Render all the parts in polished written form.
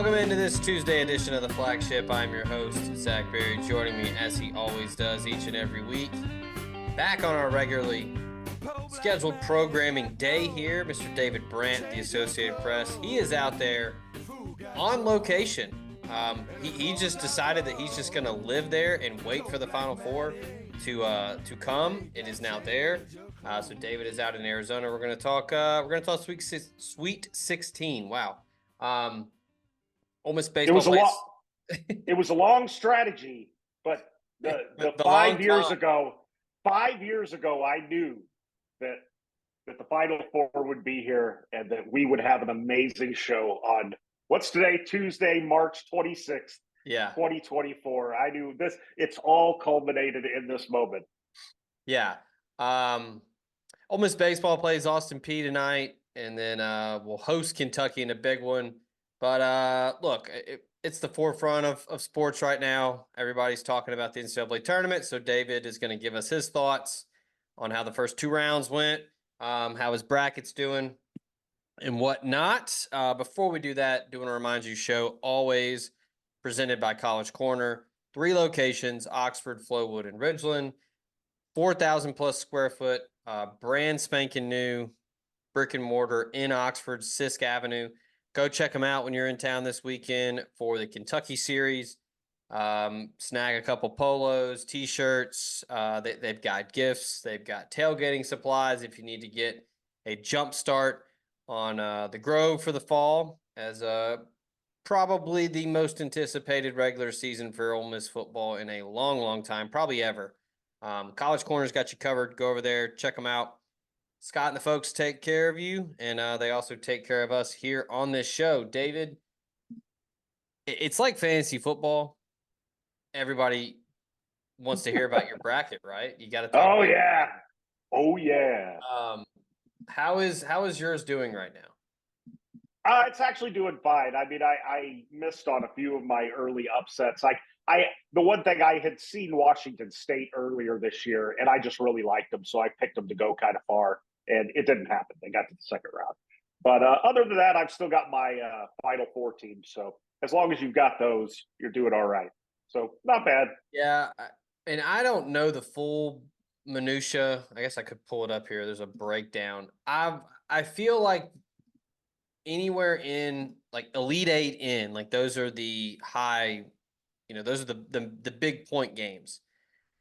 Welcome into this Tuesday edition of the Flagship. I'm your host, Zach Berry, joining me as he always does each and every week. Back on our regularly scheduled programming day here, Mr. David Brandt, the Associated Press. He is out there on location. He just decided that he's just going to live there and wait for the Final Four to come. It is now there. So David is out in Arizona. We're going to talk. Sweet 16. Wow. Ole Miss baseball. It was a long strategy, but the 5 years ago, I knew that the Final Four would be here and that we would have an amazing show on what's today, Tuesday, March 26th, 2024. I knew this. It's all culminated in this moment. Yeah. Ole Miss baseball plays Austin Peay tonight, and then we'll host Kentucky in a big one. But look, it's the forefront of sports right now. Everybody's talking about the NCAA tournament, so David is going to give us his thoughts on how the first two rounds went, how his bracket's doing, and whatnot. Before we do that, do want to remind you, show always presented by College Corner. 3 locations, Oxford, Flowood, and Ridgeland. 4,000 plus square foot, brand spanking new brick and mortar in Oxford, Sisk Avenue. Go check them out when you're in town this weekend for the Kentucky series. Snag a couple polos, T-shirts. They've got gifts. They've got tailgating supplies if you need to get a jump start on the Grove for the fall, as probably the most anticipated regular season for Ole Miss football in a long, long time, probably ever. College Corner's got you covered. Go over there, check them out. Scott and the folks take care of you, and they also take care of us here on this show. David, it's like fantasy football. Everybody wants to hear about your bracket, right? You got to talk. Oh yeah. How is yours doing right now? It's actually doing fine. I mean, I missed on a few of my early upsets. The one thing, I had seen Washington State earlier this year, and I just really liked them, so I picked them to go kind of far, and it didn't happen. They got to the second round. But other than that, I've still got my Final Four teams. So as long as you've got those, you're doing all right. So not bad. Yeah, and I don't know the full minutia. I guess I could pull it up here. There's a breakdown. I feel like anywhere in like Elite Eight in, like those are the high. Those are the big point games.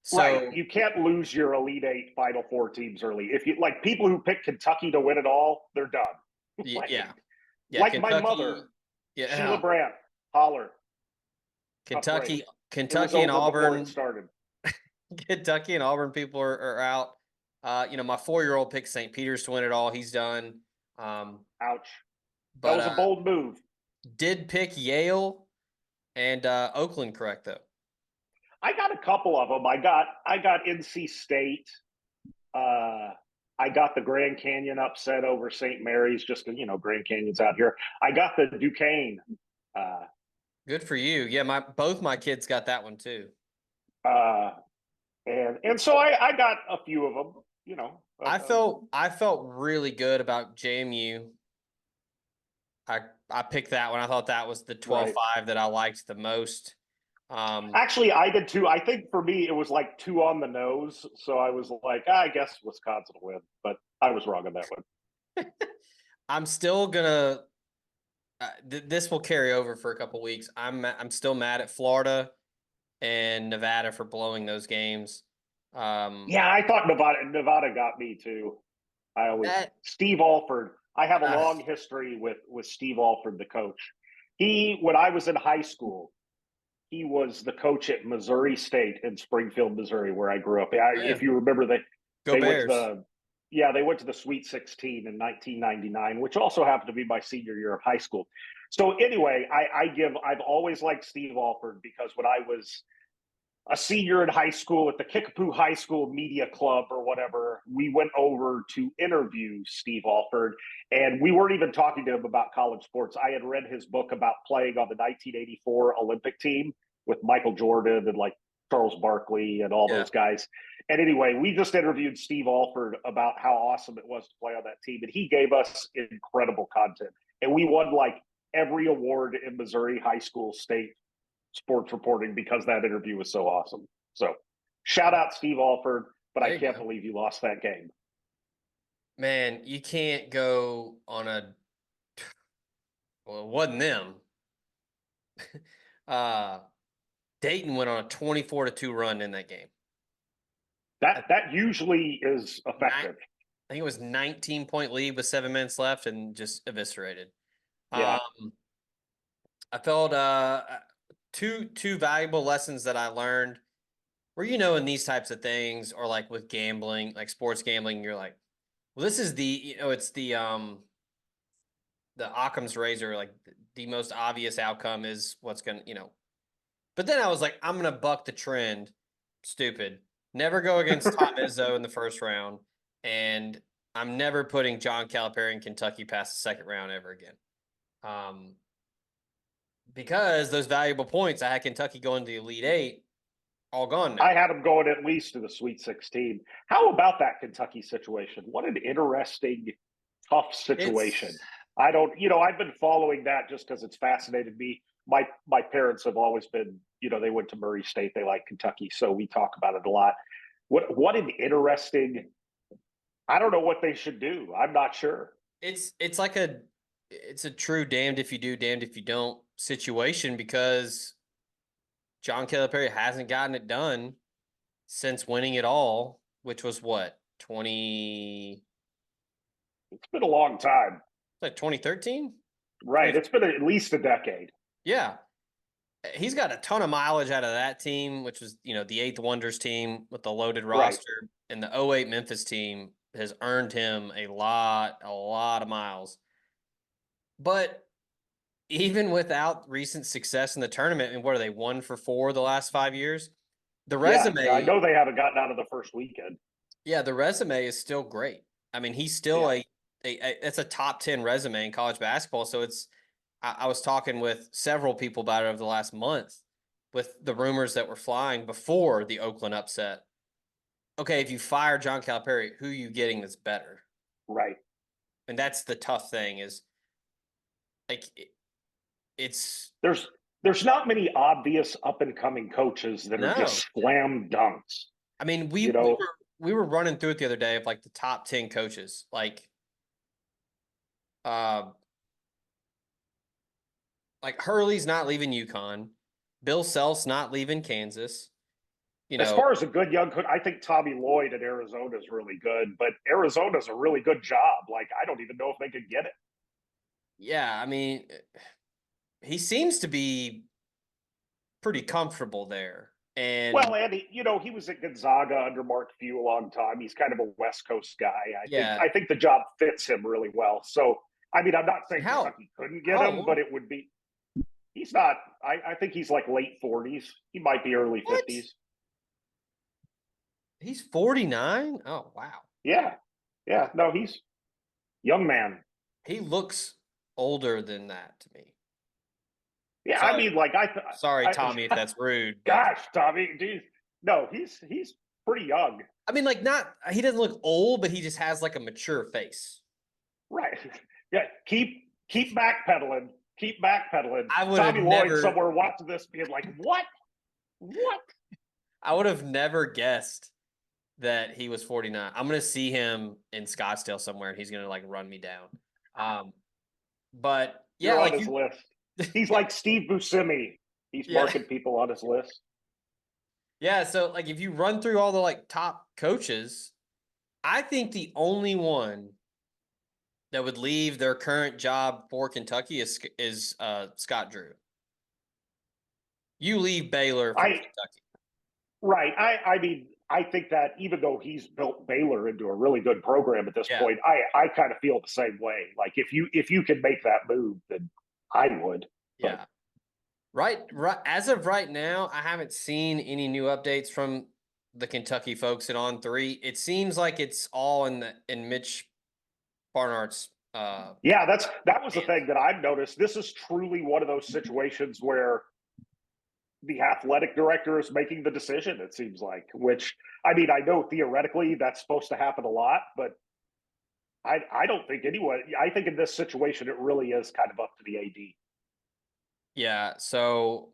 So, right. You can't lose your Elite Eight Final Four teams early. If you like people who pick Kentucky to win it all, they're done. Yeah. Like Kentucky, my mother, Sheila Brandt, holler. Kentucky and Auburn started. Kentucky and Auburn people are out. My 4-year-old picked St. Peter's to win it all. He's done. Ouch. But, that was a bold move. Did pick Yale and Oakland correct though. I got a couple of them. I got NC State. I got the Grand Canyon upset over St. Mary's, just because Grand Canyon's out here. I got the Duquesne. Good for you. Yeah, both my kids got that one too. And so I got a few of them. I felt really good about JMU. I picked that one. I thought that was the 12-5 that I liked the most. Actually, I did too. I think for me, it was like 2 on the nose. So I was like, I guess Wisconsin will win, but I was wrong on that one. I'm still gonna. This will carry over for a couple weeks. I'm still mad at Florida and Nevada for blowing those games. Yeah, I thought Nevada got me too. Steve Alford. I have a long history with Steve Alford, the coach. When I was in high school, he was the coach at Missouri State in Springfield, Missouri, where I grew up. If you remember, they Bears. went to the Sweet 16 in 1999, which also happened to be my senior year of high school. So anyway, I've always liked Steve Alford because when I was a senior in high school at the Kickapoo High School Media Club or whatever, we went over to interview Steve Alford, and we weren't even talking to him about college sports. I had read his book about playing on the 1984 Olympic team with Michael Jordan and like Charles Barkley and all those guys. And anyway, we just interviewed Steve Alford about how awesome it was to play on that team, and he gave us incredible content. And we won like every award in Missouri high school state sports reporting because that interview was so awesome. So shout out Steve Alford, but I can't believe you lost that game. Man, you can't go on a well, it wasn't them. Dayton went on a 24-2 run in that game. That usually is effective. I think it was 19-point lead with 7 minutes left and just eviscerated. Yeah. I felt two valuable lessons that I learned where, in these types of things, or like with gambling, like sports gambling, you're like, well, this is it's the Occam's razor, like the most obvious outcome is what's going to, but then I was like, I'm going to buck the trend. Stupid. Never go against Tom Izzo in the first round. And I'm never putting John Calipari in Kentucky past the second round ever again. Because those valuable points, I had Kentucky going to the Elite Eight, all gone now. I had them going at least to the Sweet 16. How about that Kentucky situation? What an interesting, tough situation. I've been following that just because it's fascinated me. My parents have always been, they went to Murray State. They like Kentucky, so we talk about it a lot. What an interesting. I don't know what they should do. I'm not sure. It's a true damned if you do, damned if you don't situation, because John Calipari hasn't gotten it done since winning it all, which was what, 20? It's been a long time. Like 2013? Right. It's been at least a decade. Yeah. He's got a ton of mileage out of that team, which was, the Eighth Wonders team with the loaded roster. Right. And the 08 Memphis team has earned him a lot of miles. But even without recent success in the tournament, and what are they, 1 for 4 the last 5 years? The resume. Yeah, I know they haven't gotten out of the first weekend. Yeah, the resume is still great. I mean, he's still it's a top 10 resume in college basketball. So I was talking with several people about it over the last month with the rumors that were flying before the Oakland upset. Okay, if you fire John Calipari, who are you getting that's better? Right. And that's the tough thing is, like, there's not many obvious up and coming coaches that are just slam dunks. I mean, we were running through it the other day of like the top 10 coaches, like Hurley's not leaving UConn, Bill Self's not leaving Kansas. As far as a good young coach, I think Tommy Lloyd at Arizona is really good, but Arizona's a really good job. Like, I don't even know if they could get it. Yeah, I mean, he seems to be pretty comfortable there. And he was at Gonzaga under Mark Few a long time. He's kind of a West Coast guy. I think the job fits him really well. So, I mean, I'm not saying Kentucky couldn't get him, but it would be. He's not. I think he's like late 40s. He might be early 50s. He's 49? Oh, wow. Yeah. Yeah. No, he's young man. He looks older than that to me. Yeah, sorry. I mean, like sorry, Tommy, if that's rude. Gosh, Tommy, geez. No, he's pretty young. I mean, like, he doesn't look old, but he just has like a mature face. Right. Yeah. Keep backpedaling. Keep backpedaling. I would Tommy Lloyd somewhere watching this being like, what? What? I would have never guessed that he was 49. I'm going to see him in Scottsdale somewhere, and he's going to like run me down. But yeah, you're on his list. He's like Steve Buscemi. He's marking people on his list. Yeah, so like if you run through all the like top coaches, I think the only one that would leave their current job for Kentucky is Scott Drew. You leave Baylor for Kentucky. Right. I mean, I think that even though he's built Baylor into a really good program at this point, I kind of feel the same way. Like if you can make that move, then I would. Yeah. Right. As of right now, I haven't seen any new updates from the Kentucky folks at On 3. It seems like it's all in Mitch Barnhart's. That was the thing that I've noticed. This is truly one of those situations where the athletic director is making the decision, it seems like, which, I mean, I know theoretically that's supposed to happen a lot, but I don't think anyone, I think in this situation, it really is kind of up to the AD. Yeah. So,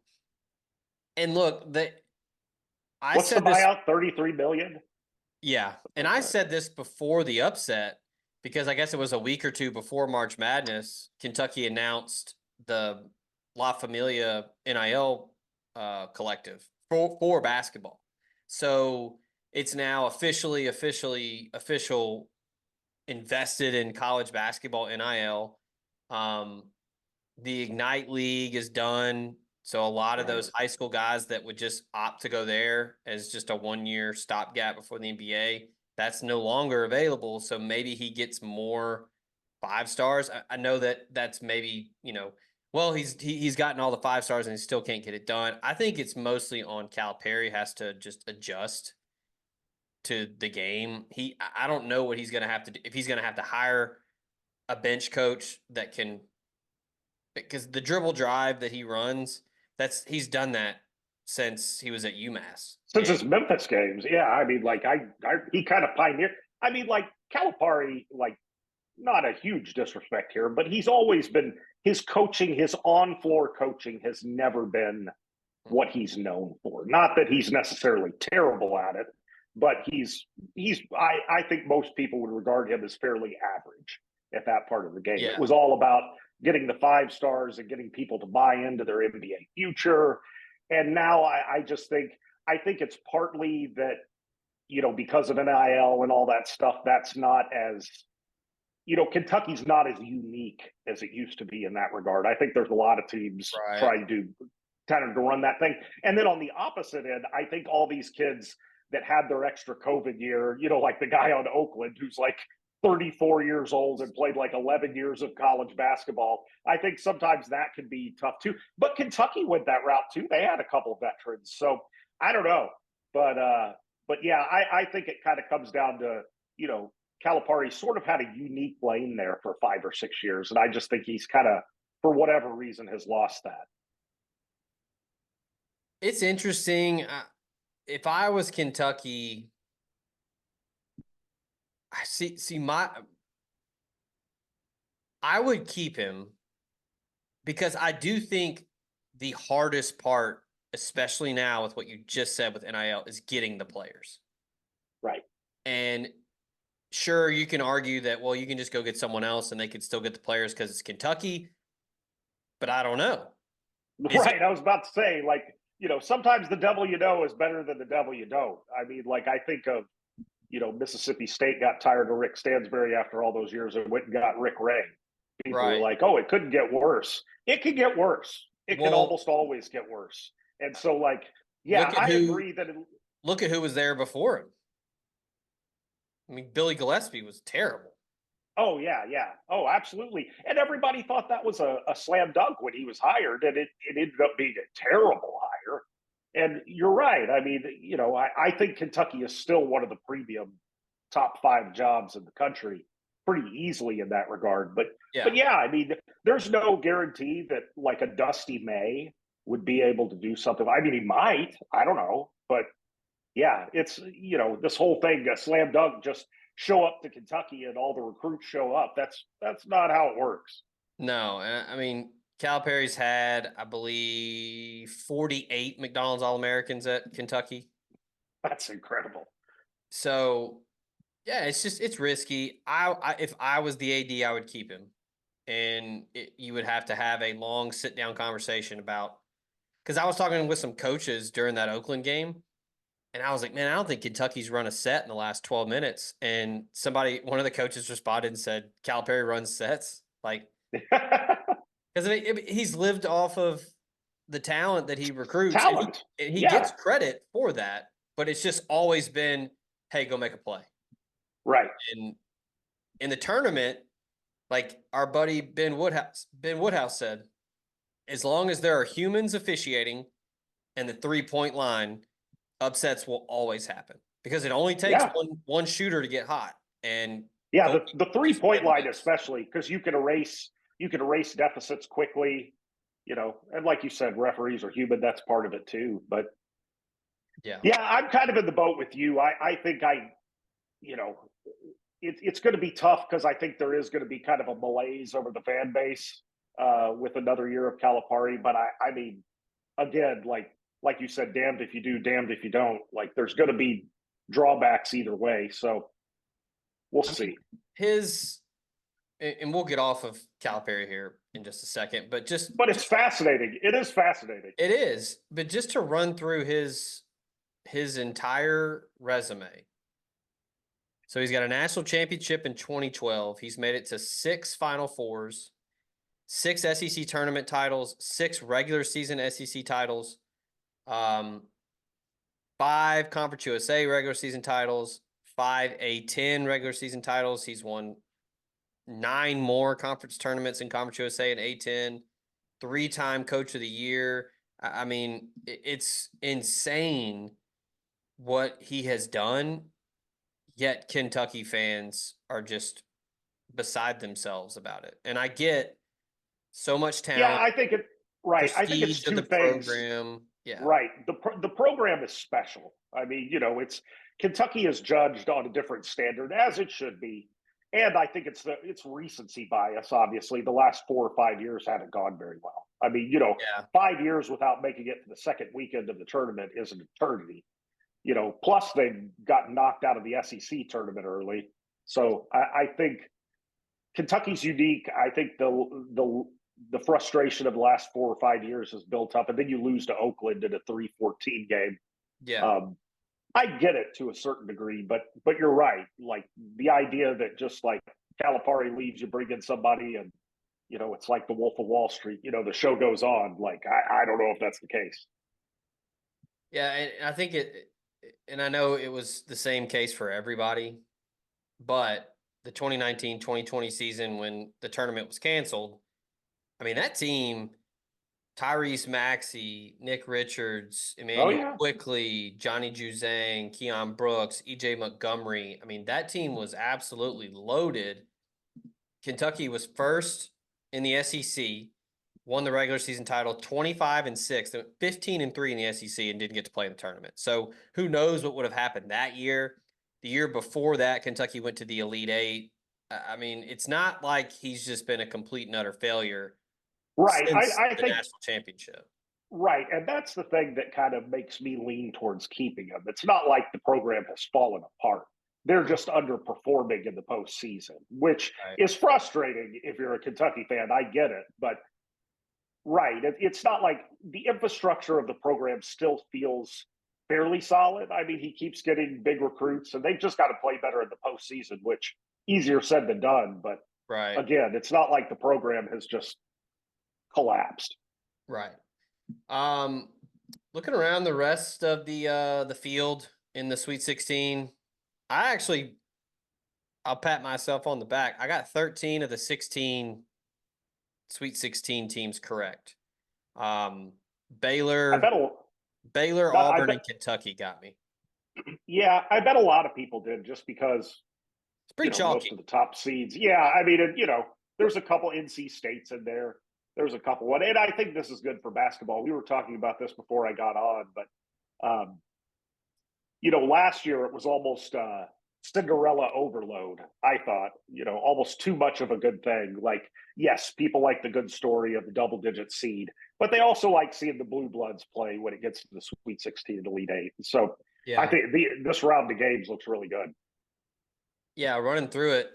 and look, I What's the said this, buyout? 33 million. yeah, and Like I that. said this before the upset because I guess it was a week or two before March Madness. Kentucky announced the La Familia NIL collective for basketball. So it's now official invested in college basketball NIL. Um, the Ignite League is done. So a lot of Right. those high school guys that would just opt to go there as just a 1 year stopgap before the NBA, that's no longer available. So maybe he gets more 5 stars. I know that that's maybe, well, he's gotten all the 5 stars and he still can't get it done. I think it's mostly on Calipari has to just adjust to the game. I don't know what he's going to have to do if he's going to have to hire a bench coach that can, because the dribble drive that he runs, he's done that since he was at UMass. Since And his Memphis games, yeah. I mean, like he kind of pioneered. I mean, like Calipari, like not a huge disrespect here, but he's always been his coaching, his on-floor coaching has never been what he's known for. Not that he's necessarily terrible at it, but I think most people would regard him as fairly average at that part of the game. It yeah, was all about getting the 5 stars and getting people to buy into their NBA future. And now I just think it's partly that, because of NIL and all that stuff, that's not as, Kentucky's not as unique as it used to be in that regard. I think there's a lot of teams right. trying to kind of to run that thing. And then on the opposite end, I think all these kids that had their extra COVID year, like the guy on Oakland who's like 34 years old and played like 11 years of college basketball. I think sometimes that can be tough too. But Kentucky went that route too. They had a couple of veterans. So I don't know. But yeah, I think it kind of comes down to, Calipari sort of had a unique lane there for 5 or 6 years. And I just think he's kind of, for whatever reason, has lost that. It's interesting. If I was Kentucky, I see I would keep him because I do think the hardest part, especially now with what you just said with NIL, is getting the players. Right. And sure, you can argue that, well, you can just go get someone else and they could still get the players because it's Kentucky, but I don't know. Right. I was about to say, like, sometimes the devil you know is better than the devil you don't. I mean, like, I think of, Mississippi State got tired of Rick Stansbury after all those years and went and got Rick Ray. People were Right. like, oh, it couldn't get worse. It could get worse. It can Well, almost always get worse. And so, like, yeah, look at I who agree that look at who was there before him. I mean, Billy Gillispie was terrible. oh, yeah, yeah. Oh, absolutely. And everybody thought that was a slam dunk when he was hired, and it ended up being a terrible hire. And you're right. I mean, I think Kentucky is still one of the premium top 5 jobs in the country pretty easily in that regard. But Yeah. yeah, I mean, there's no guarantee that like a Dusty May would be able to do something. I mean, he might. I don't know. But yeah, it's this whole thing, a slam dunk, just show up to Kentucky and all the recruits show up. That's not how it works. No, and I mean, Calipari's had, I believe, 48 McDonald's All-Americans at Kentucky. That's incredible. So, yeah, it's risky. If I was the AD, I would keep him, and you would have to have a long sit down conversation about, because I was talking with some coaches during that Oakland game, and I was like, man, I don't think Kentucky's run a set in the last 12 minutes. And one of the coaches responded and said, Calipari runs sets, like, because I mean, he's lived off of the talent that he recruits, and Talent. he gets Yeah. credit for that. But it's just always been, hey, go make a play. Right. And in the tournament, like our buddy Ben Woodhouse said, as long as there are humans officiating and the 3-point line, upsets will always happen because it only takes Yeah. one shooter to get hot. And Yeah. Kobe The three just point never line, misses. especially because you can erase deficits quickly, and like you said, referees are human. That's part of it too. But Yeah. yeah, I'm kind of in the boat with you. I think you know, it's going to be tough because I think there is going to be kind of a malaise over the fan base. with another year of Calipari. But I mean, again, like you said, damned if you do, damned if you don't. Like there's going to be drawbacks either way. So we'll I mean, see. and we'll get off of Calipari here in just a second, but But it's fascinating. It is fascinating. it is, but just to run through his entire resume. So he's got a national championship in 2012. He's made it to 6 Final Fours, 6 SEC tournament titles, 6 regular season SEC titles, 5 Conference USA regular season titles, 5 A10 regular season titles. He's won 9 more conference tournaments in Conference USA and A10, 3-time Coach of the Year. I mean, it's insane what he has done, yet Kentucky fans are just beside themselves about it. And I get so much Yeah, talent, I think it. Right. I think it's prestige of two the things. program. Yeah. Right. The program is special. I mean, it's Kentucky is judged on a different standard, as it should be. And I think it's recency bias. Obviously, the last 4 or 5 years haven't gone very well. I mean, Yeah. 5 years without making it to the second weekend of the tournament is an eternity. Plus they've gotten knocked out of the SEC tournament early. So I think Kentucky's unique. I think the frustration of the last 4 or 5 years has built up, and then you lose to Oakland in a 3-14 game. Yeah. I get it to a certain degree, but you're right. Like the idea that just like Calipari leaves, you bring in somebody, and it's like the Wolf of Wall Street. The show goes on. Like I don't know if that's the case. Yeah. And I think and I know it was the same case for everybody, but the 2019-2020 season when the tournament was canceled, I mean, that team, Tyrese Maxey, Nick Richards, Oh Emmanuel yeah, Quickley, Johnny Juzang, Keon Brooks, EJ Montgomery. I mean, that team was absolutely loaded. Kentucky was first in the SEC, won the regular season title 25-6, 15-3 in the SEC, and didn't get to play in the tournament. So who knows what would have happened that year? The year before that, Kentucky went to the Elite Eight. I mean, it's not like he's just been a complete and utter failure right. since I the think national championship. right, and that's the thing that kind of makes me lean towards keeping him. It's not like the program has fallen apart. They're just underperforming in the postseason, which Right. is frustrating if you're a Kentucky fan. I get it, but right, it's not like the infrastructure of the program still feels fairly solid. I mean, he keeps getting big recruits, and they've just got to play better in the postseason, which easier said than done. But Right. again, it's not like the program has just collapsed. Right. Um, Looking around the rest of the field in the Sweet 16, I'll pat myself on the back. I got 13 of the 16 Sweet 16 teams correct. Um, I Baylor, bet. I Auburn, bet. and Kentucky got me. Yeah, I bet a lot of people did just because It's pretty most chalky. of the top seeds. Yeah, I mean, there's a couple NC States in there. There's a couple and I think this is good for basketball. We were talking about this before I got on, but last year it was almost Cinderella overload. I thought, almost too much of a good thing. Like, yes, people like the good story of the double-digit seed, but they also like seeing the Blue Bloods play when it gets to the Sweet 16 and Elite Eight. So I Yeah. think this round of games looks really good. Yeah, running through it.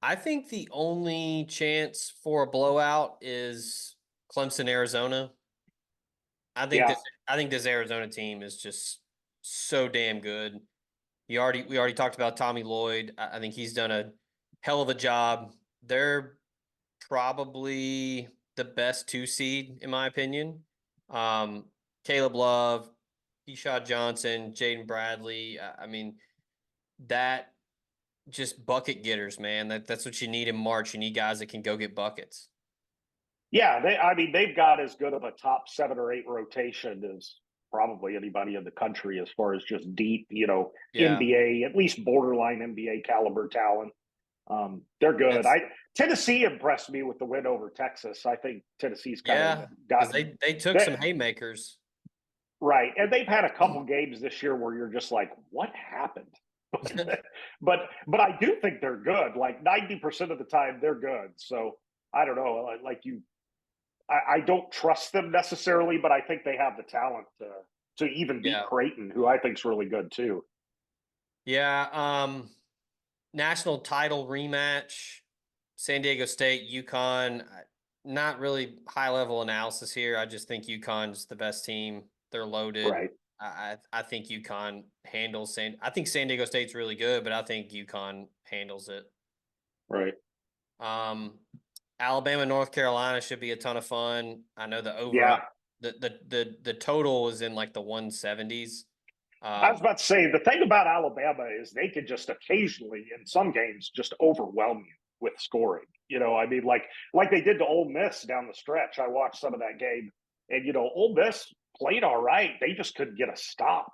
I think the only chance for a blowout is Clemson, Arizona. Yeah, I think this Arizona team is just so damn good. We already talked about Tommy Lloyd. I think he's done a hell of a job. They're probably the best 2 seed in my opinion. Um, Caleb Love, Keyshawn Johnson, Jaden Bradley. I mean, that just bucket getters, man. That's what you need in March. You need guys that can go get buckets. yeah. I mean, they've got as good of a top 7 or 8 rotation as probably anybody in the country as far as just deep, Yeah, NBA, at least borderline NBA caliber talent. They're good. that's Tennessee impressed me with the win over Texas. I think Tennessee's kind of yeah, because gotten they took some that haymakers. right, and they've had a couple games this year where you're just like, what happened? but I do think they're good. Like 90% of the time, they're good. So I don't know. Like I don't trust them necessarily, but I think they have the talent to even beat Yeah. Creighton, who I think is really good too. Yeah. National title rematch, San Diego State, UConn. Not really high level analysis here. I just think UConn's the best team. They're loaded. Right. I think UConn handles I think San Diego State's really good, but I think UConn handles it. Right. Um, Alabama, North Carolina should be a ton of fun. I know the over Yeah. the total is in like the 170s. I was about to say the thing about Alabama is they can just occasionally in some games just overwhelm you with scoring. I mean, like they did to Ole Miss down the stretch. I watched some of that game, and Ole Miss played all right. They just couldn't get a stop.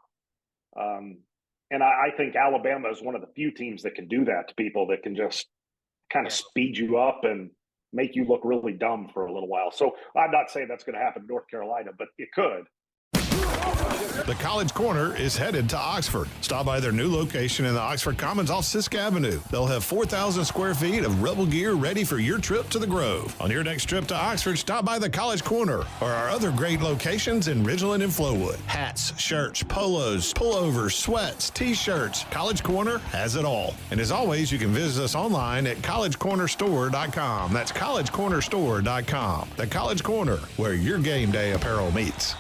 And I think Alabama is one of the few teams that can do that to people, that can just kind of Yeah. speed you up and make you look really dumb for a little while. So I'm not saying that's going to happen in North Carolina, but it could. The College Corner is headed to Oxford. Stop by their new location in the Oxford Commons off Sisk Avenue. They'll have 4,000 square feet of Rebel gear ready for your trip to the Grove. On your next trip to Oxford, stop by the College Corner or our other great locations in Ridgeland and Flowood. Hats, shirts, polos, pullovers, sweats, t-shirts. College Corner has it all. And as always, you can visit us online at collegecornerstore.com. That's collegecornerstore.com. The College Corner, where your game day apparel meets.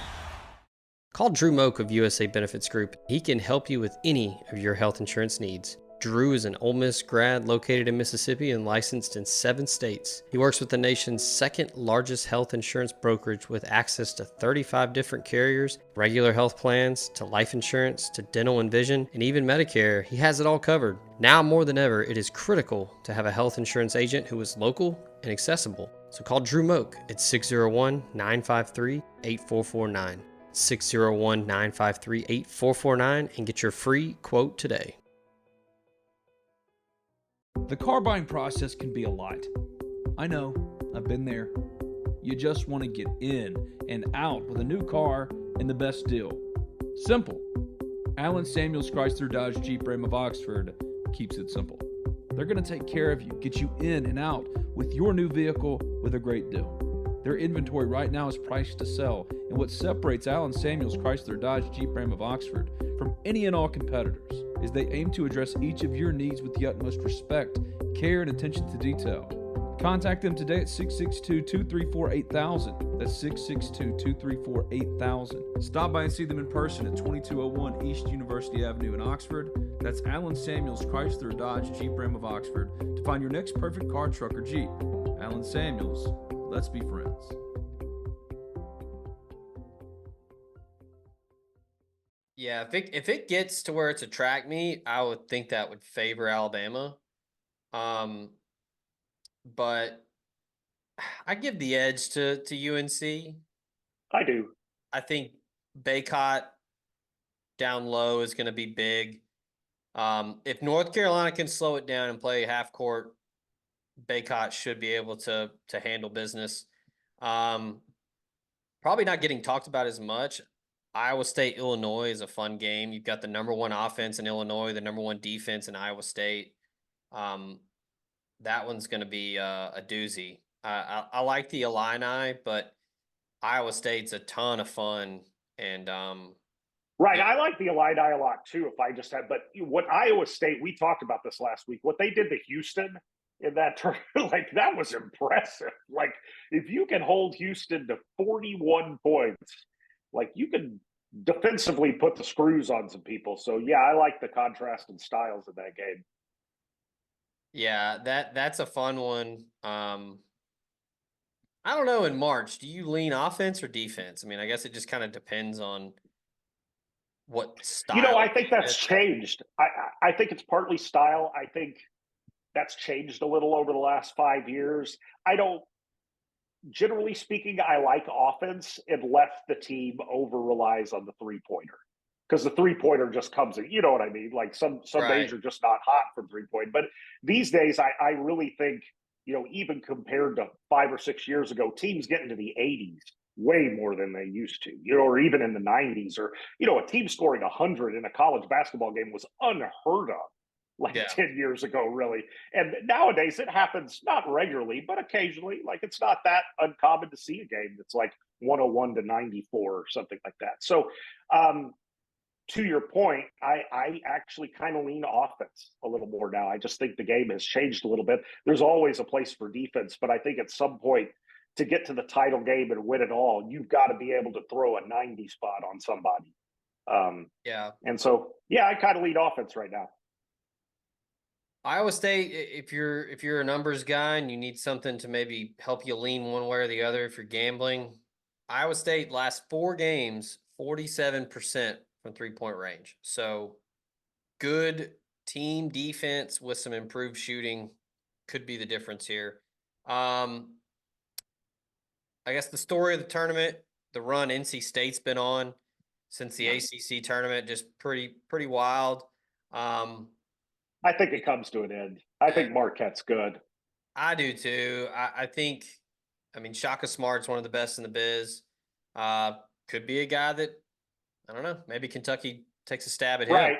Call Drew Moak of USA Benefits Group. He can help you with any of your health insurance needs. Drew is an Ole Miss grad located in Mississippi and licensed in 7 states. He works with the nation's second largest health insurance brokerage with access to 35 different carriers, regular health plans, to life insurance, to dental and vision, and even Medicare. He has it all covered. Now more than ever, it is critical to have a health insurance agent who is local and accessible. So call Drew Moak at 601-953-8449. 601-953-8449 and get your free quote today. The car buying process can be a lot. I know, I've been there. You just want to get in and out with a new car and the best deal. Simple. Allen Samuels Chrysler Dodge Jeep Ram of Oxford keeps it simple. They're going to take care of you, get you in and out with your new vehicle with a great deal. Their inventory right now is priced to sell, and what separates Allen Samuels Chrysler Dodge Jeep Ram of Oxford from any and all competitors is they aim to address each of your needs with the utmost respect, care, and attention to detail. Contact them today at 662-234-8000. That's 662-234-8000. Stop by and see them in person at 2201 East University Avenue in Oxford. That's Allen Samuels Chrysler Dodge Jeep Ram of Oxford to find your next perfect car, truck, or Jeep. Allen Samuels. Let's be friends. Yeah, if it gets to where it's a track meet, I would think that would favor Alabama. But I give the edge to UNC. I do. I think Baycott down low is going to be big. If North Carolina can slow it down and play half court, Baycott should be able to handle business. Probably not getting talked about as much. Iowa State, Illinois is a fun game. You've got the number 1 offense in Illinois, the number 1 defense in Iowa State. That one's going to be a doozy. I like the Illini, but Iowa State's a ton of fun. And right, I like the Illini a lot too. If I just had, but what Iowa State, we talked about this last week. What they did to Houston in that tournament, like that was impressive. Like if you can hold Houston to 41 points, like you can defensively put the screws on some people. So yeah, I like the contrast in styles in that game. yeah, that's a fun one. I don't know, in March, do you lean offense or defense? I mean, I guess it just kind of depends on what style. I think that's changed. I think it's partly style. I think that's changed a little over the last 5 years. Generally speaking, I like offense unless the team over relies on the 3-pointer. Because the 3-pointer just comes in, you know what I mean? Like some Right. days are just not hot from 3-point. But these days, I really think, even compared to 5 or 6 years ago, teams get into the 80s way more than they used to, or even in the 90s, or, a team scoring 100 in a college basketball game was unheard of like Yeah. 10 years ago, really. And nowadays it happens not regularly, but occasionally. Like it's not that uncommon to see a game that's like 101 to 94 or something like that. So, to your point, I actually kind of lean offense a little more now. I just think the game has changed a little bit. There's always a place for defense, but I think at some point to get to the title game and win it all, you've got to be able to throw a 90 spot on somebody. Yeah. And so, yeah, I kind of lead offense right now. Iowa State, if you're a numbers guy and you need something to maybe help you lean one way or the other if you're gambling, Iowa State last 4 games, 47% from 3-point range. So good team defense with some improved shooting could be the difference here. I guess the story of the tournament, the run NC State's been on since the ACC tournament, just pretty wild. I think it comes to an end. I think Marquette's good. I do too. I think, I mean, Shaka Smart's one of the best in the biz. Could be a guy that, I don't know, maybe Kentucky takes a stab at him. Right.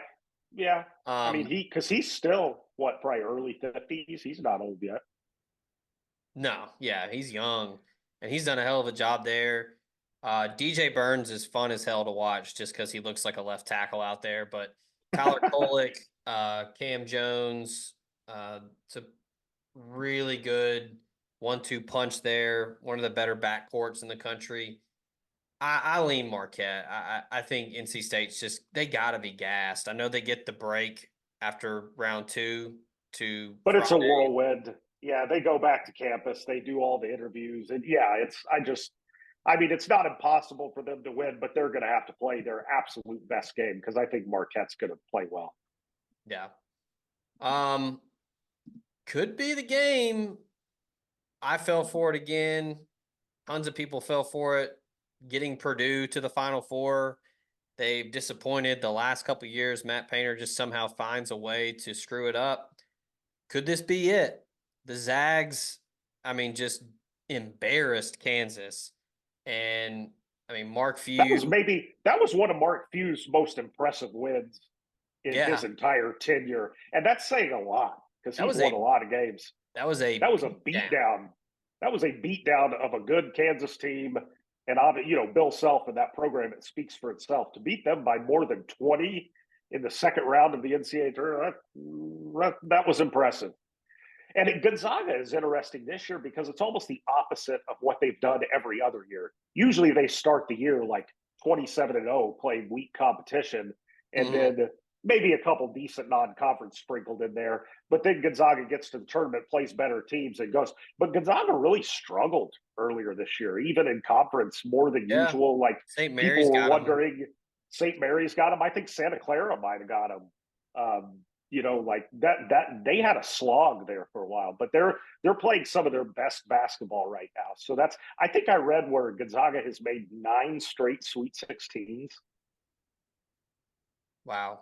Yeah. I mean, because he's still, what, probably early 50s. He's not old yet. No, yeah, he's young, and he's done a hell of a job there. DJ Burns is fun as hell to watch just because he looks like a left tackle out there. But Tyler Kolek, Cam Jones, it's a really good 1-2 punch there. One of the better backcourts in the country. I lean Marquette. I think NC State's just, they got to be gassed. I know they get the break after round 2 to But it's a Friday. whirlwind. Yeah, they go back to campus. They do all the interviews. And yeah, I mean, it's not impossible for them to win, but they're going to have to play their absolute best game because I think Marquette's going to play well. Yeah. Could be the game. I fell for it again. Tons of people fell for it. Getting Purdue to the Final Four. They've disappointed the last couple of years. Matt Painter just somehow finds a way to screw it up. Could this be it? The Zags, I mean, just embarrassed Kansas. And, I mean, Mark Few. That was one of Mark Few's most impressive wins in his entire tenure. And that's saying a lot because he's won a lot of games. That was a beatdown. That was a beatdown of a good Kansas team. And, Bill Self and that program, it speaks for itself. To beat them by more than 20 in the second round of the NCAA tournament, that was impressive. And Gonzaga is interesting this year because it's almost the opposite of what they've done every other year. Usually they start the year like 27-0, playing weak competition, and then maybe a couple decent non-conference sprinkled in there. But then Gonzaga gets to the tournament, plays better teams, and goes. But Gonzaga really struggled earlier this year, even in conference more than usual. Like St. Mary's people were wondering, St. Mary's got him. I think Santa Clara might have got him. Like that they had a slog there for a while, but they're playing some of their best basketball right now. So I think I read where Gonzaga has made 9 straight Sweet 16s. Wow.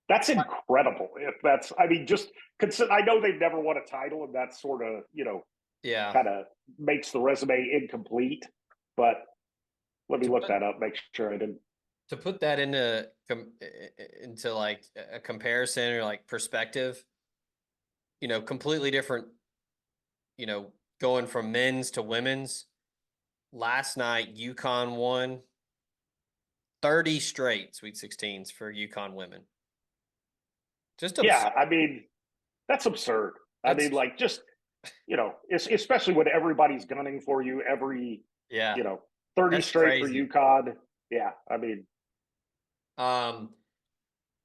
That's incredible. I know they've never won a title, and that's sort of, kind of makes the resume incomplete, but let me look that up, make sure I didn't. To put that into like a comparison or like perspective, completely different, going from men's to women's. Last night, UConn won 30 straight Sweet 16s for UConn women. Just absurd. Yeah, I mean, that's absurd. Especially when everybody's gunning for you 30 straight crazy. for UConn. Yeah, I mean, I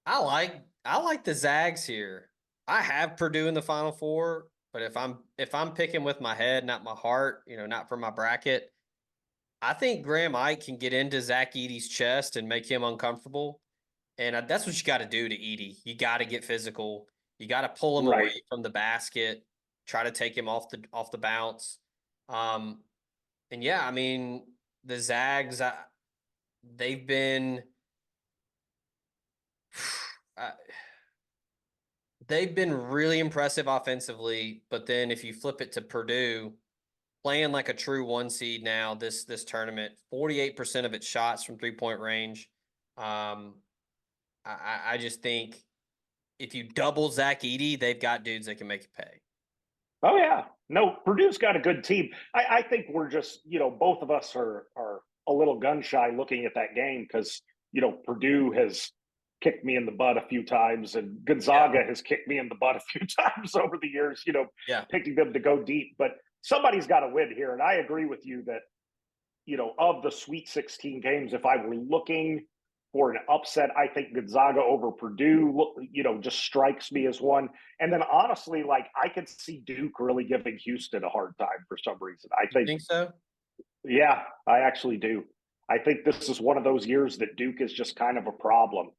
like the Zags here. I have Purdue in the Final Four, but if I'm picking with my head, not my heart, not for my bracket, I think Graham Ike can get into Zach Edey's chest and make him uncomfortable. And that's what you got to do to Edey. You got to get physical. You got to pull him away from the basket, try to take him off the bounce. And yeah, I mean, the Zags, they've been really impressive offensively, but then if you flip it to Purdue, playing like a true 1 seed now, this tournament, 48% of its shots from 3-point range. I just think if you double Zach Edey, they've got dudes that can make you pay. Oh yeah, no, Purdue's got a good team. I think we're just, both of us are a little gun shy looking at that game because Purdue has kicked me in the butt a few times, and Gonzaga has kicked me in the butt a few times over the years. Picking them to go deep, but somebody's got to win here, and I agree with you that of the Sweet 16 games, if I were looking for an upset, I think Gonzaga over Purdue, just strikes me as one. And then honestly, I could see Duke really giving Houston a hard time for some reason. You think so? Yeah, I actually do. I think this is one of those years that Duke is just kind of a problem.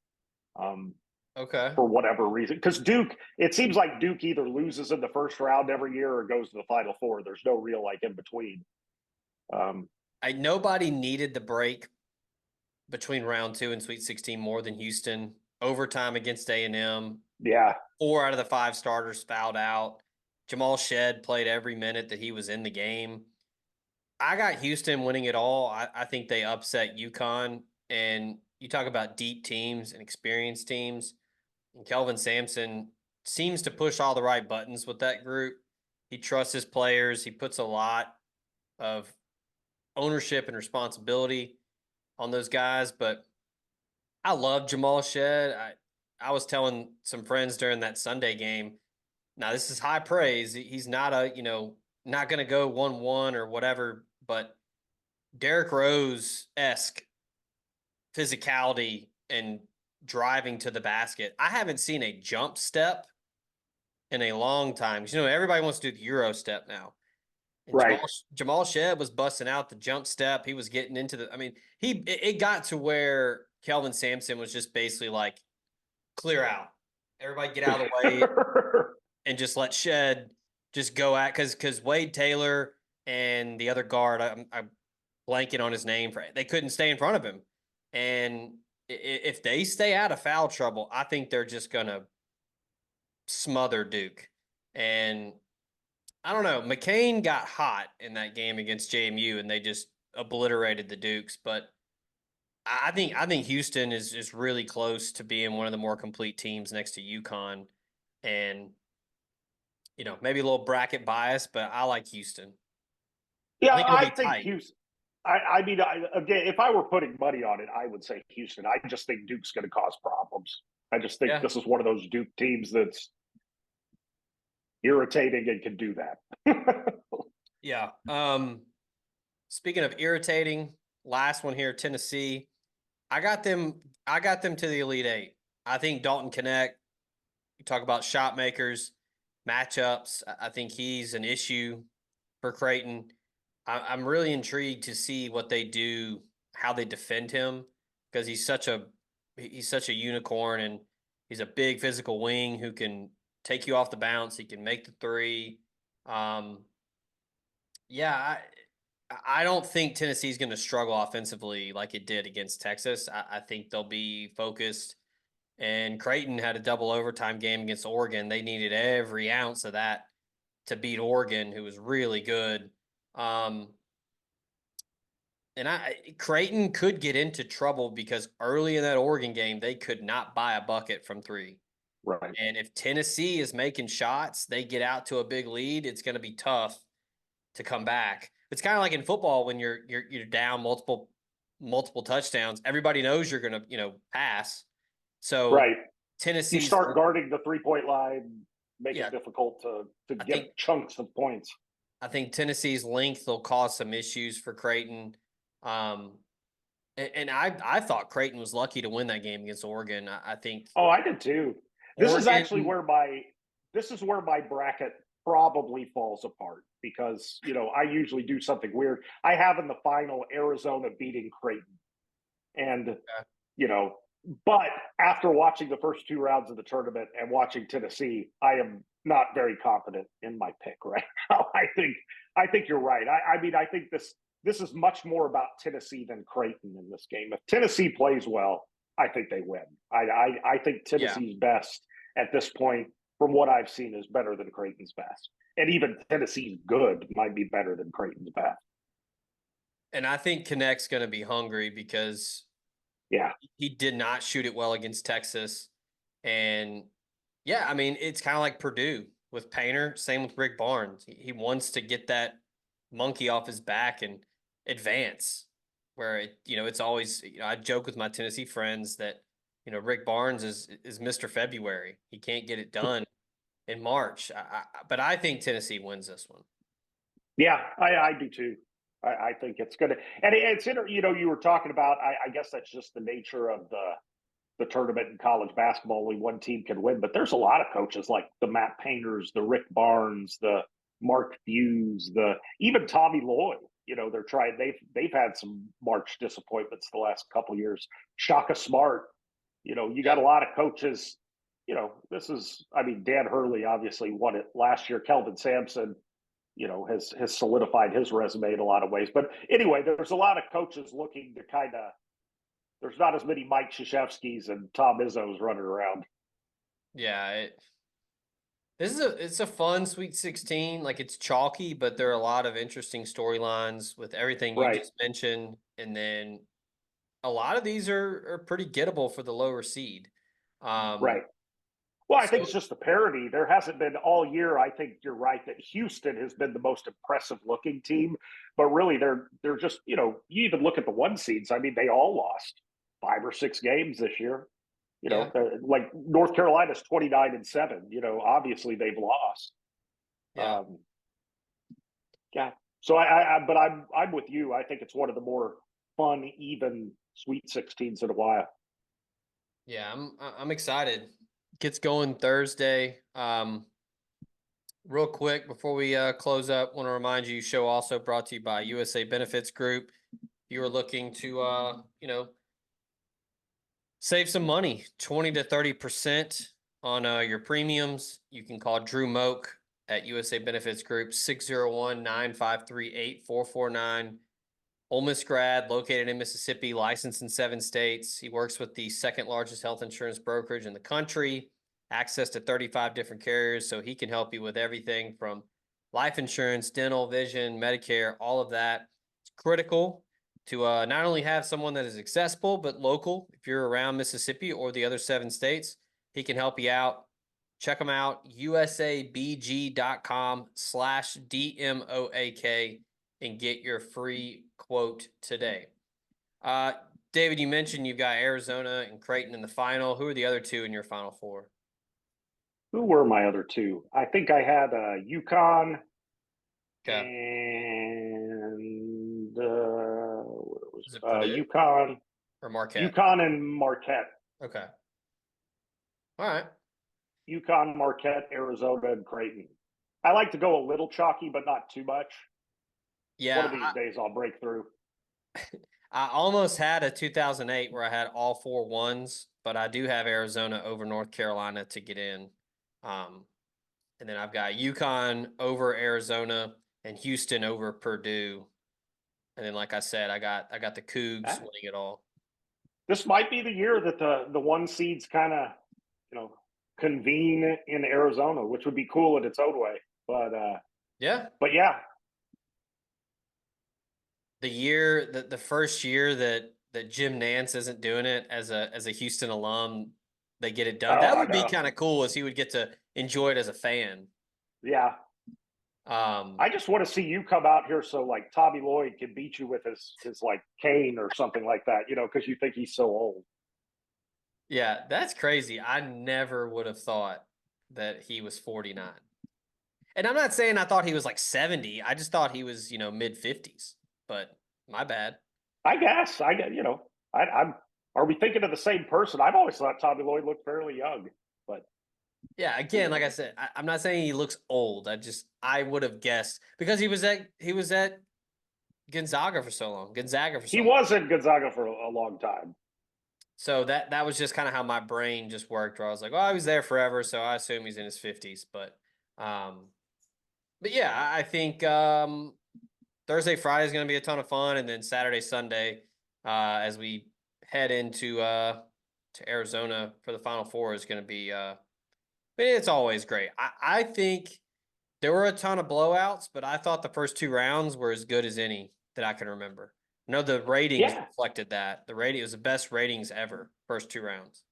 Okay. For whatever reason. Because Duke, it seems like Duke either loses in the first round every year or goes to the Final Four. There's no real in between. Nobody needed the break between round 2 and Sweet 16 more than Houston. Overtime against A&M. Yeah. 4 out of the 5 starters fouled out. Jamal Shedd played every minute that he was in the game. I got Houston winning it all. I think they upset UConn. And you talk about deep teams and experienced teams. And Kelvin Sampson seems to push all the right buttons with that group. He trusts his players. He puts a lot of ownership and responsibility on those guys. But I love Jamal Shedd. I was telling some friends during that Sunday game, now this is high praise. He's not not going to go 1-1 or whatever, but Derrick Rose-esque physicality and driving to the basket. I haven't seen a jump step in a long time. Everybody wants to do the Euro step now. And right. Jamal Shedd was busting out the jump step. He was getting into it got to where Kelvin Sampson was just basically like, clear out. Everybody get out of the way and just let Shedd just go at, because Wade Taylor and the other guard, I'm blanking on his name, they couldn't stay in front of him. And if they stay out of foul trouble, I think they're just going to smother Duke. And I don't know, McCain got hot in that game against JMU, and they just obliterated the Dukes. But I think Houston is really close to being one of the more complete teams next to UConn. And, maybe a little bracket bias, but I like Houston. Yeah, I think Houston. Again, if I were putting money on it, I would say Houston. I just think Duke's going to cause problems. I just think this is one of those Duke teams that's irritating and can do that. Yeah. Speaking of irritating, last one here, Tennessee. I got them to the Elite Eight. I think Dalton Knecht, you talk about shot makers, matchups. I think he's an issue for Creighton. I'm really intrigued to see what they do, how they defend him, because he's such a unicorn, and he's a big physical wing who can take you off the bounce. He can make the three. I don't think Tennessee's going to struggle offensively like it did against Texas. I think they'll be focused. And Creighton had a double overtime game against Oregon. They needed every ounce of that to beat Oregon, who was really good. Creighton could get into trouble because early in that Oregon game, they could not buy a bucket from 3. Right. And if Tennessee is making shots, they get out to a big lead, it's going to be tough to come back. It's kind of like in football when you're down multiple touchdowns. Everybody knows you're going to, pass. So right. Tennessee, you start guarding the 3-point line, make it difficult to get chunks of points. I think Tennessee's length will cause some issues for Creighton. And I thought Creighton was lucky to win that game against Oregon. I think. Oh, I did too. This is actually where my bracket probably falls apart because, I usually do something weird. I have in the final Arizona beating Creighton. And, but after watching the first 2 rounds of the tournament and watching Tennessee, I am not very confident in my pick right now. I think you're right. I think this is much more about Tennessee than Creighton in this game. If Tennessee plays well, I think they win. I think Tennessee's best at this point, from what I've seen, is better than Creighton's best. And even Tennessee's good might be better than Creighton's best. And I think Knecht's going to be hungry because he did not shoot it well against Texas. And Yeah, I mean, it's kind of like Purdue with Painter. Same with Rick Barnes. He wants to get that monkey off his back and advance. Where it's always, I joke with my Tennessee friends that, Rick Barnes is Mr. February. He can't get it done in March. But I think Tennessee wins this one. Yeah, I do too. I think it's going to, and it's you were talking about. I guess that's just the nature of the tournament in college basketball. Only one team can win, but there's a lot of coaches like the Matt Painters, the Rick Barnes, the Mark Fuse, the even Tommy Lloyd. They're trying. They've had some March disappointments the last couple of years. Shaka Smart. You got a lot of coaches. This is. I mean, Dan Hurley obviously won it last year. Kelvin Sampson, has solidified his resume in a lot of ways. But anyway, there's a lot of coaches looking to kind of. There's not as many Mike Krzyzewskis and Tom Izzo's running around. Yeah, it's a fun Sweet 16. Like, it's chalky, but there are a lot of interesting storylines with everything you Right. just mentioned, and then a lot of these are pretty gettable for the lower seed. Right. Well, I think it's just the parity. There hasn't been all year. I think you're right that Houston has been the most impressive looking team, but really they're just, you even look at the one seeds. I mean, they all lost 5 or 6 games this year. Yeah. Like North Carolina's 29-7. Obviously they've lost. Yeah. Yeah. So but I'm with you. I think it's one of the more fun, even Sweet 16s in a while. Yeah, I'm excited. Gets going Thursday. Real quick before we close up, want to remind you, show also brought to you by USA Benefits Group. If you are looking to save some money, 20 to 30% on your premiums, you can call Drew Moak at USA Benefits Group, 601-953-8449. Ole Miss grad, located in Mississippi, licensed in 7 states. He works with the second largest health insurance brokerage in the country, access to 35 different carriers, so he can help you with everything from life insurance, dental, vision, Medicare, all of that. It's critical to not only have someone that is accessible, but local. If you're around Mississippi or the other 7 states, he can help you out. Check them out, usabg.com/DMOAK, and get your free quote today. David, you mentioned you've got Arizona and Creighton in the final. Who are the other 2 in your Final Four? Who were my other 2? I think I had UConn and what was it? UConn or Marquette? UConn and Marquette. Okay. All right. UConn, Marquette, Arizona, and Creighton. I like to go a little chalky, but not too much. Yeah. One of these days I'll break through. I almost had a 2008 where I had all 4 ones, but I do have Arizona over North Carolina to get in. And then I've got UConn over Arizona and Houston over Purdue. And then, like I said, I got the Cougs winning it all. This might be the year that the 1 seeds kind of, convene in Arizona, which would be cool in its own way. But yeah. The first year that Jim Nance isn't doing it as a Houston alum, they get it done. That would be kind of cool, as he would get to enjoy it as a fan. Yeah. I just want to see you come out here so like Tommy Lloyd can beat you with his like cane or something like that, because you think he's so old. Yeah, that's crazy. I never would have thought that he was 49. And I'm not saying I thought he was like 70. I just thought he was, mid 50s. But my bad. I guess. I'm are we thinking of the same person? I've always thought Tommy Lloyd looked fairly young, but yeah, again, like I said, I'm not saying he looks old. I would have guessed because he was at Gonzaga for so long. He was at Gonzaga for a long time. So that was just kind of how my brain just worked, where I was like, "Oh, he was there forever," so I assume he's in his 50s. But yeah, I think Thursday, Friday is going to be a ton of fun, and then Saturday, Sunday, as we head into to Arizona for the Final Four, is going to be. It's always great. I think there were a ton of blowouts, but I thought the first 2 rounds were as good as any that I can remember. I know the ratings reflected that. The rating was the best ratings ever, first 2 rounds.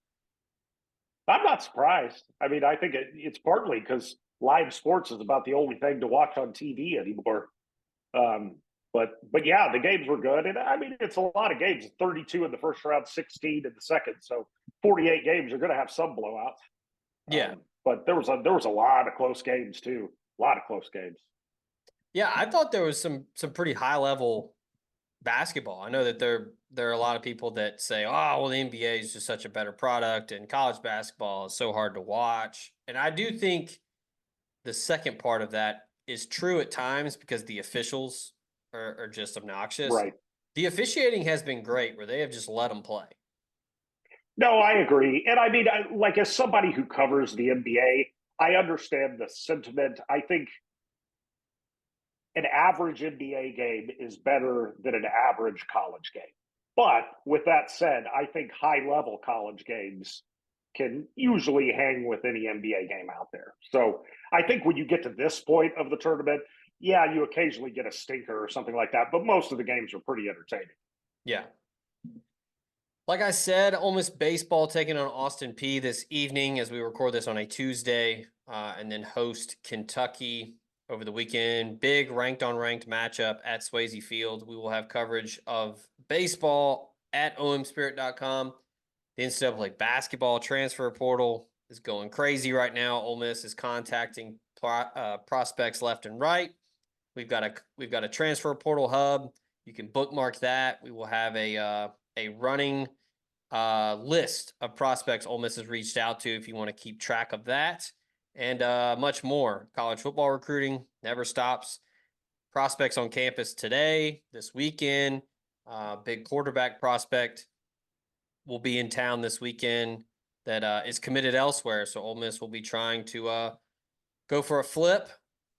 I'm not surprised. I mean, I think it's partly because live sports is about the only thing to watch on TV anymore. Um, but yeah, the games were good, and I mean, it's a lot of games. 32 in the first round, 16 in the second, so 48 games. You're going to have some blowouts. Yeah. But there was a lot of close games too. A lot of close games. Yeah, I thought there was some pretty high level basketball. I know that there are a lot of people that say, "Oh, well, the NBA is just such a better product, and college basketball is so hard to watch." And I do think the second part of that is true at times because the officials are just obnoxious. Right. The officiating has been great, where they have just let them play. No, I agree. And I mean, like as somebody who covers the NBA, I understand the sentiment. I think an average NBA game is better than an average college game. But with that said, I think high level college games can usually hang with any NBA game out there. So I think when you get to this point of the tournament, yeah, you occasionally get a stinker or something like that, but most of the games are pretty entertaining. Yeah. Like I said, Ole Miss baseball taking on Austin P this evening as we record this on a Tuesday, and then host Kentucky over the weekend. Big ranked on ranked matchup at Swayze Field. We will have coverage of baseball at omspirit.com. The NCAA basketball transfer portal is going crazy right now. Ole Miss is contacting prospects left and right. We've got a transfer portal hub. You can bookmark that. We will have a running list of prospects Ole Miss has reached out to if you want to keep track of that, and much more. College football recruiting never stops. Prospects on campus today, this weekend. Big quarterback prospect will be in town this weekend that is committed elsewhere. So Ole Miss will be trying to go for a flip.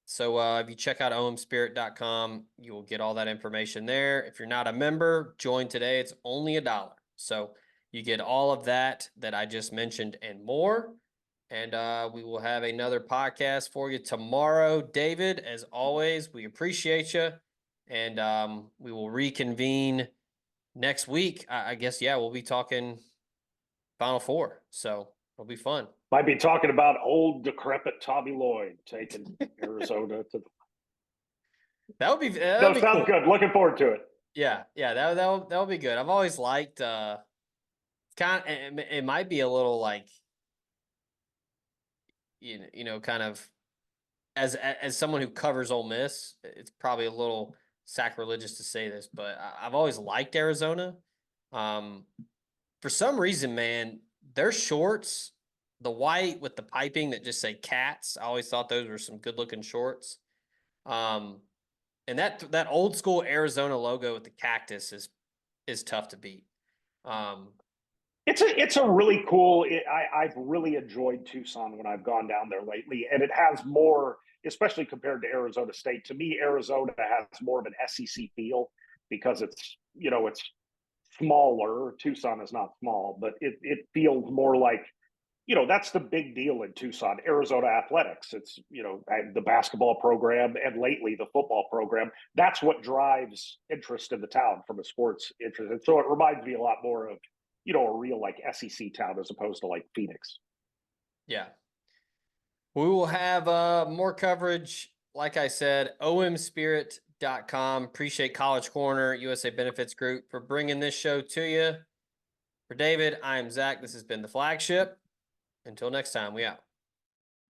So if you check out omspirit.com, you will get all that information there. If you're not a member, join today. It's only $1. So you get all of that I just mentioned and more. And we will have another podcast for you tomorrow. David, as always, we appreciate you. And we will reconvene next week. I guess, yeah, we'll be talking Final Four. So it'll be fun. Might be talking about old decrepit Tommy Lloyd taking Arizona to the. That would be No, sounds cool. good. Looking forward to it. Yeah, that'll be good. I've always liked it might be a little like you know kind of as someone who covers Ole Miss, it's probably a little sacrilegious to say this, but I've always liked Arizona. For some reason, man, their shorts, the white with the piping that just say Cats, I always thought those were some good looking shorts. And that old school Arizona logo with the cactus is tough to beat. It's a really cool. I've really enjoyed Tucson when I've gone down there lately, and it has more, especially compared to Arizona State. To me, Arizona has more of an SEC feel because it's smaller. Tucson is not small, but it feels more like, that's the big deal in Tucson, Arizona athletics. It's, the basketball program and lately the football program. That's what drives interest in the town from a sports interest. And so it reminds me a lot more of, a real like SEC town as opposed to like Phoenix. Yeah. We will have more coverage. Like I said, omspirit.com. Appreciate College Corner, USA Benefits Group for bringing this show to you. For David, I am Zach. This has been the Flagship. Until next time, we out.